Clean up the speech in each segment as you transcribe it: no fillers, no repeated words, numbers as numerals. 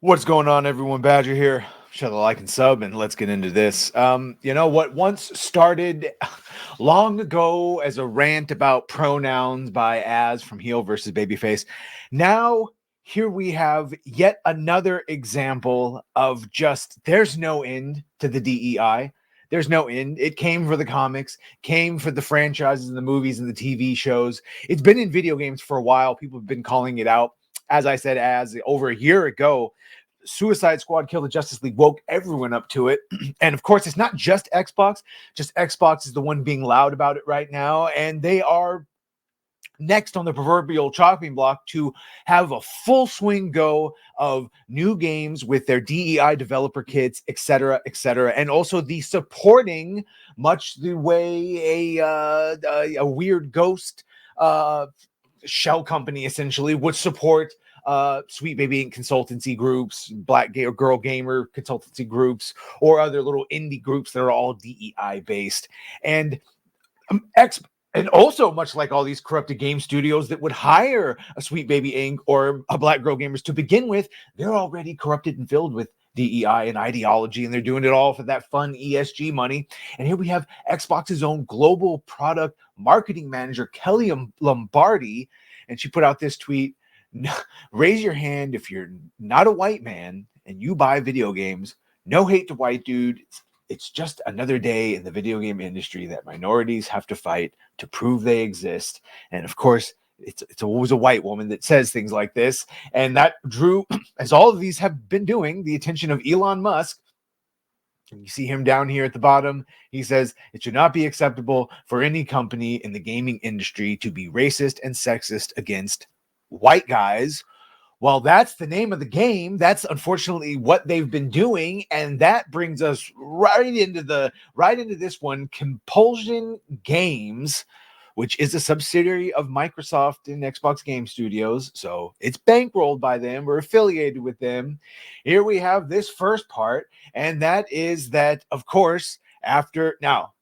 What's going on, everyone? Badger here. Share the like and sub, and let's get into this. What once started long ago as a rant about pronouns by Az from Heel versus Babyface. Now, here we have yet another example of just there's no end to the DEI. There's no end. It came for the comics, came for the franchises and the movies and the TV shows. It's been in video games for a while. People have been calling it out. As I said, as over a year ago, Suicide Squad Kill the Justice League woke everyone up to it. And of course, it's not just Xbox is the one being loud about it right now. And they are next on the proverbial chopping block to have a full swing go of new games with their DEI developer kits, etc., etc., and also the supporting, much the way a weird ghost shell company essentially would support Sweet Baby Inc. consultancy groups, Black Gay or Girl Gamer consultancy groups, or other little indie groups that are all DEI based. And and also, much like all these corrupted game studios that would hire a Sweet Baby Inc. or a Black Girl Gamers to begin with, they're already corrupted and filled with DEI and ideology, and they're doing it all for that fun ESG money. And here we have Xbox's own global product marketing manager, Kelly Lombardi, and she put out this tweet. Raise your hand if you're not a white man and you buy video games. No hate to white dude. It's just another day in the video game industry that minorities have to fight to prove they exist. And of course, it's always a white woman that says things like this. And that drew, as all of these have been doing, the attention of Elon Musk. And you see him down here at the bottom. He says, it should not be acceptable for any company in the gaming industry to be racist and sexist against white guys. Well, that's the name of the game. That's unfortunately what they've been doing, and that brings us right into this one. Compulsion Games, which is a subsidiary of Microsoft and Xbox Game Studios, so it's bankrolled by them. We're affiliated with them. Here we have this first part, and that is that, of course, now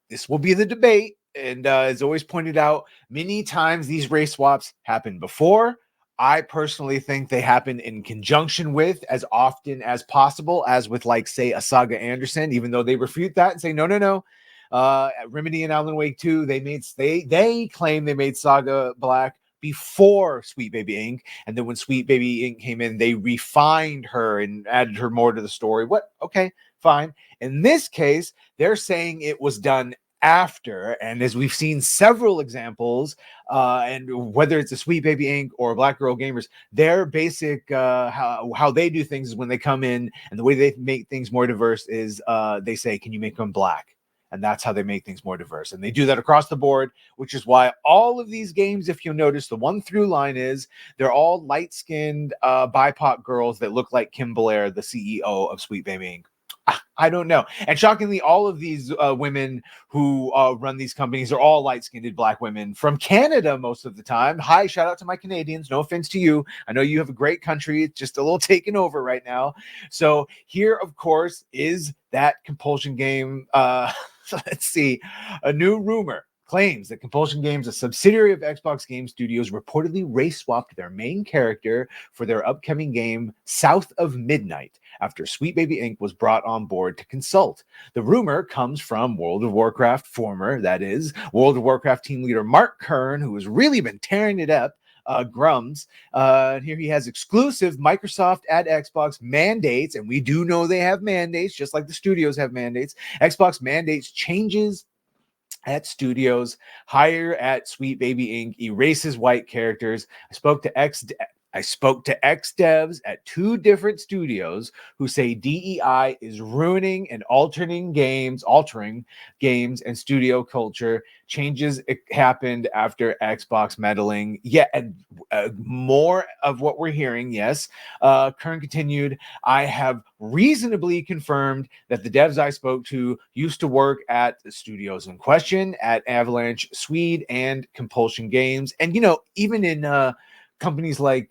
this will be the debate. And as always pointed out, many times these race swaps happen before. I personally think they happen in conjunction with as often as possible, as with, like, say, a Saga Anderson, even though they refute that and say, no. Remedy and Alan Wake 2, they claim they made Saga black before Sweet Baby Inc. And then when Sweet Baby Inc. came in, they refined her and added her more to the story. Okay, fine. In this case, they're saying it was done after, and as we've seen several examples, and whether it's a Sweet Baby Inc. or Black Girl Gamers, their basic how they do things is when they come in, and the way they make things more diverse is they say, can you make them black? And that's how they make things more diverse. And they do that across the board, which is why all of these games, if you'll notice, the one through line is they're all light-skinned BIPOC girls that look like Kim Blair, the CEO of Sweet Baby Inc. I don't know. And shockingly, all of these women who run these companies are all light-skinned Black women from Canada most of the time. Hi, shout out to my Canadians. No offense to you. I know you have a great country. It's just a little taken over right now. So here, of course, is that Compulsion game. Let's see. A new rumor claims that Compulsion Games, a subsidiary of Xbox Game Studios, reportedly race-swapped their main character for their upcoming game, South of Midnight, after Sweet Baby Inc. was brought on board to consult. The rumor comes from World of Warcraft World of Warcraft team leader Mark Kern, who has really been tearing it up. Grums. Here he has exclusive Microsoft at Xbox mandates, and we do know they have mandates, just like the studios have mandates. Xbox mandates changes at studios, hire at Sweet Baby Inc., erases white characters. I spoke to ex-devs at two different studios who say DEI is ruining and altering games and studio culture. Changes happened after Xbox meddling. Yeah, and more of what we're hearing, yes. Kern continued, I have reasonably confirmed that the devs I spoke to used to work at the studios in question, at Avalanche, Swede, and Compulsion Games. And, even in companies like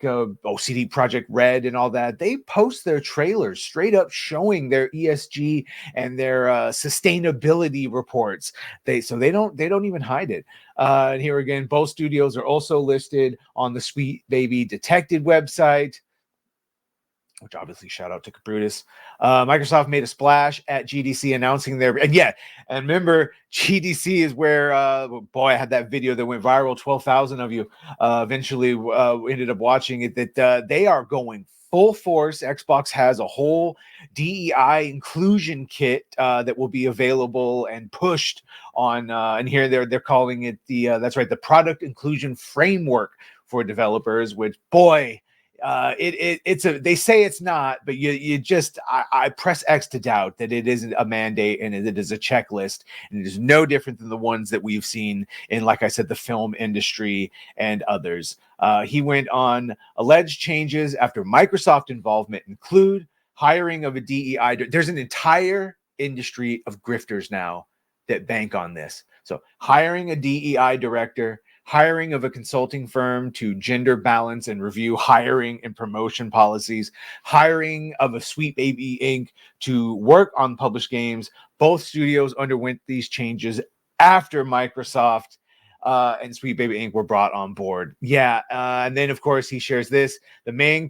CD Projekt Red and all that, they post their trailers straight up showing their ESG and their sustainability reports. They don't even hide it. And here again, both studios are also listed on the Sweet Baby Detected website. which obviously shout out to Brutus. Microsoft made a splash at GDC announcing and remember, GDC is where, boy, I had that video that went viral. 12,000 of you eventually ended up watching it, that they are going full force. Xbox has a whole DEI inclusion kit that will be available and pushed on, and here they're calling it that's right, the product inclusion framework for developers, which, boy, it's a, they say it's not, but you just, I press X to doubt that it isn't a mandate and it is a checklist, and it is no different than the ones that we've seen in, like I said, the film industry and others. He went on: alleged changes after Microsoft involvement include hiring of a DEI. There's an entire industry of grifters now that bank on this. So hiring a DEI director, hiring of a consulting firm to gender balance and review hiring and promotion policies, hiring of a Sweet Baby Inc. to work on published games. Both studios underwent these changes after Microsoft and Sweet Baby Inc. were brought on board. Yeah, and then of course he shares this: the main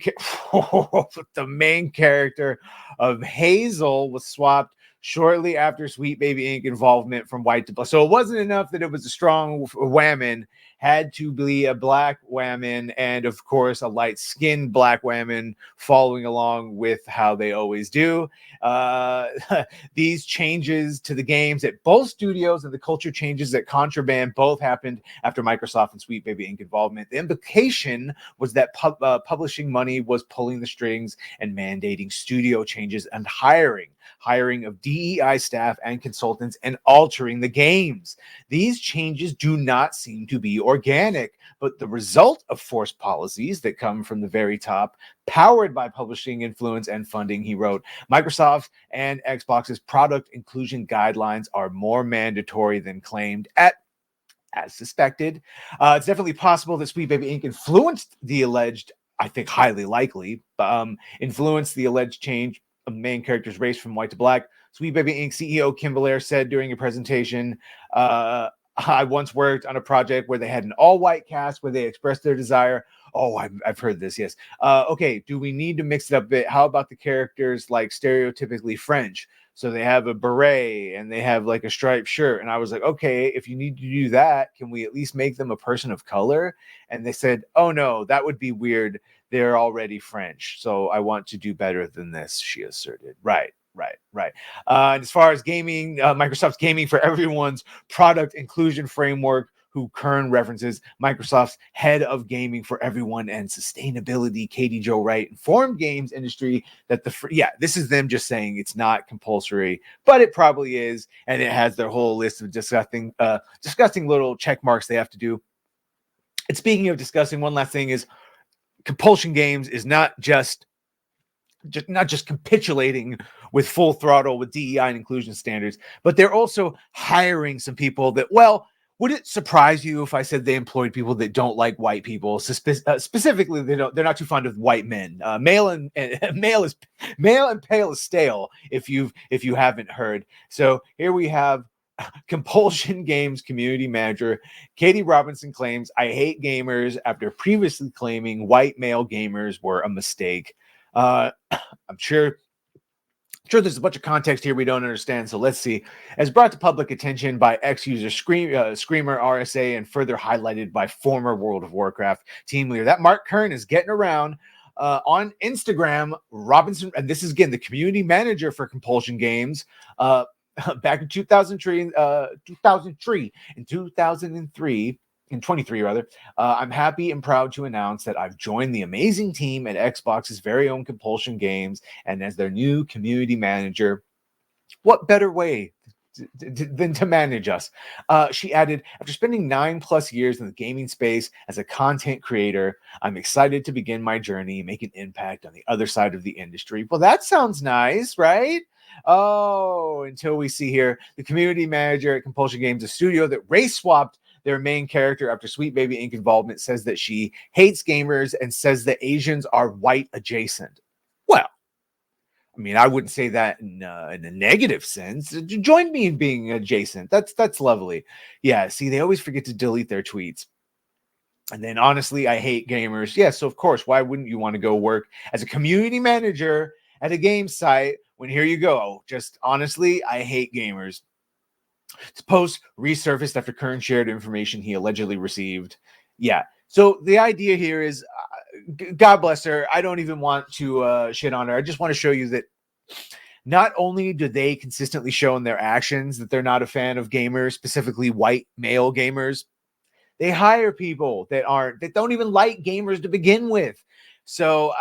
character of Hazel was swapped shortly after Sweet Baby Inc. involvement from white to black. So it wasn't enough that it was a strong woman, had to be a black woman, and of course a light-skinned black woman following along with how they always do. These changes to the games at both studios and the culture changes at Contraband both happened after Microsoft and Sweet Baby Inc. involvement. The implication was that publishing money was pulling the strings and mandating studio changes and hiring of DEI staff and consultants, and altering the games. These changes do not seem to be organic, but the result of forced policies that come from the very top, powered by publishing influence and funding. He wrote, Microsoft and Xbox's product inclusion guidelines are more mandatory than claimed as suspected. It's definitely possible that Sweet Baby Inc. influenced the alleged, I think highly likely, influenced the alleged change of the main character's race from white to black. Sweet Baby Inc. CEO Kim Belair said during a presentation, I once worked on a project where they had an all-white cast where they expressed their desire. Oh, I've heard this, yes. Okay, do we need to mix it up a bit? How about the characters like stereotypically French? So they have a beret and they have like a striped shirt. And I was like, okay, if you need to do that, can we at least make them a person of color? And they said, oh no, that would be weird. They're already French. So I want to do better than this, she asserted. Right. And as far as gaming, Microsoft's Gaming for Everyone's product inclusion framework, who Kern references, Microsoft's head of gaming for everyone and sustainability, Katie Jo Wright, informed games industry that this is them just saying it's not compulsory, but it probably is, and it has their whole list of disgusting little check marks they have to do. And speaking of discussing, one last thing is Compulsion Games is not just capitulating with full throttle with DEI and inclusion standards, but they're also hiring some people that, well, would it surprise you if I said they employed people that don't like white people? Specifically, they're not too fond of white men. Male and pale is stale, if you haven't heard. So here we have Compulsion Games community manager Katie Robinson claims, I hate gamers, after previously claiming white male gamers were a mistake. I'm sure there's a bunch of context here we don't understand, so let's see. As brought to public attention by ex-user Screamer RSA and further highlighted by former World of Warcraft team leader, that Mark Kern is getting around on Instagram. Robinson, and this is again the community manager for Compulsion Games, back in 2003, in 23 rather, I'm happy and proud to announce that I've joined the amazing team at Xbox's very own Compulsion Games, and as their new community manager, what better way than to manage us? She added, after spending 9+ years in the gaming space as a content creator, I'm excited to begin my journey, make an impact on the other side of the industry. Well, that sounds nice, right? Oh, until we see here, the community manager at Compulsion Games, a studio that race swapped their main character after Sweet Baby Inc. involvement, says that she hates gamers and says that Asians are white adjacent. Well, I mean, I wouldn't say that in a negative sense. Join me in being adjacent. That's lovely. Yeah, see, they always forget to delete their tweets. And then honestly, I hate gamers. Yes, so of course, why wouldn't you want to go work as a community manager at a game site when here you go? Just honestly, I hate gamers. This post resurfaced after Kern shared information he allegedly received. Yeah. So the idea here is, God bless her. I don't even want to shit on her. I just want to show you that not only do they consistently show in their actions that they're not a fan of gamers, specifically white male gamers, they hire people that don't even like gamers to begin with. So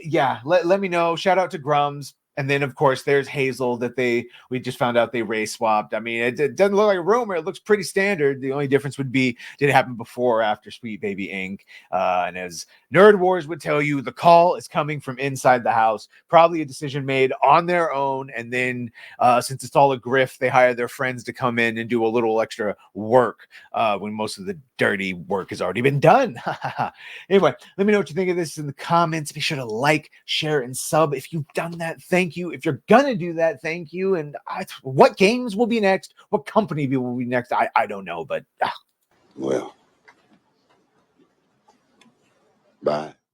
yeah, let me know. Shout out to Grums. And then of course there's Hazel that we just found out they race swapped. I mean, it doesn't look like a rumor. It looks pretty standard. The only difference would be, did it happen before or after Sweet Baby Inc. And as Nerd Wars would tell you, the call is coming from inside the house. Probably a decision made on their own. And then since it's all a grift, they hire their friends to come in and do a little extra work when most of the dirty work has already been done. Anyway, let me know what you think of this in the comments. Be sure to like, share, and sub. If you've done that, thank you. If you're gonna do that, thank you. And what games will be next? What company will be next? I don't know, but Well, bye.